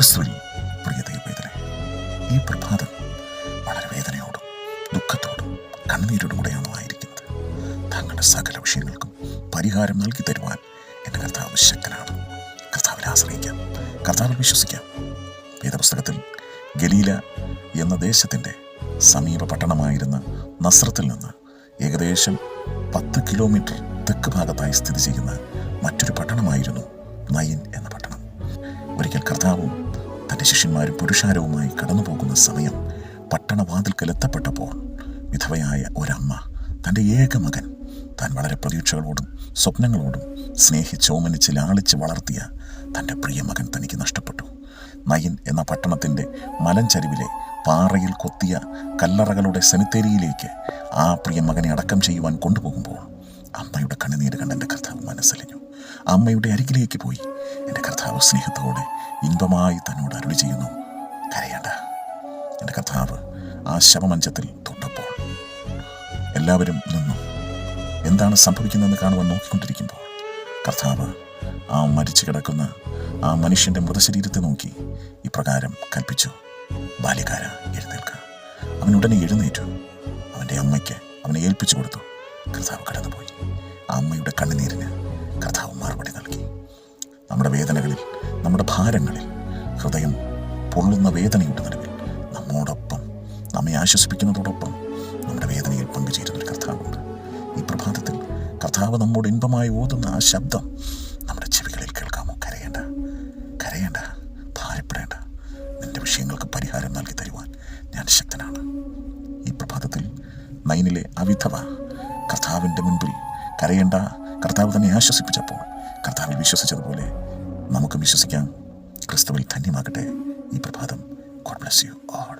ക്രിസ്തുവിൽ പ്രിയ ദൈവവേദനെ, ഈ പ്രഭാതം വളരെ വേദനയോടും ദുഃഖത്തോടും കണ്ണുനീരോടും കൂടെയാണോ ആയിരിക്കുന്നത്? താങ്കളുടെ സകല വിഷയങ്ങൾക്കും പരിഹാരം നൽകി തരുവാൻ എൻ്റെ കർത്താവ് ശക്തനാണ്. കർത്താവിൽ ആശ്രയിക്കാം, കർത്താവിൽ വിശ്വസിക്കാം. വേദപുസ്തകത്തിൽ ഗലീല എന്ന ദേശത്തിൻ്റെ സമീപ പട്ടണമായിരുന്ന നസ്രത്തിൽ നിന്ന് ഏകദേശം 10 കിലോമീറ്റർ തെക്ക് ഭാഗത്തായി സ്ഥിതി ചെയ്യുന്ന മറ്റൊരു പട്ടണമായിരുന്നു നയിൻ എന്ന പട്ടണം. ഒരിക്കൽ കർത്താവും തൻ്റെ ശിഷ്യന്മാരും പുരുഷാരവുമായി കടന്നു പോകുന്ന സമയം പട്ടണവാതിൽക്കൽ എത്തപ്പെട്ടപ്പോൾ വിധവയായ ഒരമ്മ തൻ്റെ ഏക മകൻ, താൻ വളരെ പ്രതീക്ഷകളോടും സ്വപ്നങ്ങളോടും സ്നേഹിച്ചോമനിച്ച് ലാളിച്ച് വളർത്തിയ തൻ്റെ പ്രിയ മകൻ തനിക്ക് നഷ്ടപ്പെട്ടു. നയിൻ എന്ന പട്ടണത്തിൻ്റെ മലഞ്ചരിവിലെ പാറയിൽ കൊത്തിയ കല്ലറകളുടെ സെമിത്തേരിയിലേക്ക് ആ പ്രിയ മകനെ അടക്കം ചെയ്യുവാൻ കൊണ്ടുപോകുമ്പോൾ അമ്മയുടെ കണ്ണുനീര് കണ്ട് എൻ്റെ കർത്താവ് മനസ്സലിഞ്ഞു. അമ്മയുടെ അരികിലേക്ക് പോയി എൻ്റെ കർത്താവ് സ്നേഹത്തോടെ ഇൻപമായി തന്നോട് അരുളി ചെയ്യുന്നു, കരയേണ്ട. എൻ്റെ കർത്താവ് ആ ശവമഞ്ചത്തിൽ തൊട്ടപ്പോൾ എല്ലാവരും നിന്നു. എന്താണ് സംഭവിക്കുന്നതെന്ന് കാണുവാൻ നോക്കിക്കൊണ്ടിരിക്കുമ്പോൾ കർത്താവ് ആ മരിച്ചു കിടക്കുന്ന ആ മനുഷ്യൻ്റെ മൃതശരീരത്തെ നോക്കി ഇപ്രകാരം കൽപ്പിച്ചു, ബാല്യക്കാര എഴുന്നേൽക്കുക. അവൻ ഉടനെ എഴുന്നേറ്റു. അവൻ്റെ അമ്മയ്ക്ക് അവനെ ഏൽപ്പിച്ചു കൊടുത്തു. കർത്താവ് കടന്നുപോയി. ആ അമ്മയുടെ കണ്ണുനീരിന് കർത്താവ് മറുപടി നൽകി. നമ്മുടെ വേദനകളിൽ, നമ്മുടെ ഭാരങ്ങളിൽ, ഹൃദയം പൊള്ളുന്ന വേദനയുടെ നടുവിൽ നമ്മോടൊപ്പം, നമ്മെ ആശ്വസിപ്പിക്കുന്നതോടൊപ്പം നമ്മുടെ വേദനയിൽ പങ്കുചേരുന്നൊരു കർത്താവുണ്ട്. ഈ പ്രഭാതത്തിൽ കർത്താവ് നമ്മോട് ഇൻപമായി ഓതുന്ന ആ ശബ്ദം നമ്മുടെ ചെവികളിൽ കേൾക്കാമോ? കരയേണ്ട, കരയേണ്ട, ഭാരപ്പെടേണ്ട. നിന്റെ വിഷയങ്ങൾക്ക് പരിഹാരം നൽകി തരുവാൻ ഞാൻ ശക്തനാണ്. ഈ പ്രഭാതത്തിൽ നയിനിലെ അവിധവ കർത്താവിൻ്റെ മുൻപിൽ കരയേണ്ട, കർത്താവ് തന്നെ ആശ്വസിപ്പിച്ചപ്പോൾ കർത്താവിൽ വിശ്വസിച്ചതുപോലെ നമുക്ക് വിശ്വസിക്കാം. ക്രിസ്തുവിൽ ധന്യമാകട്ടെ ഈ പ്രഭാതം. God bless you all.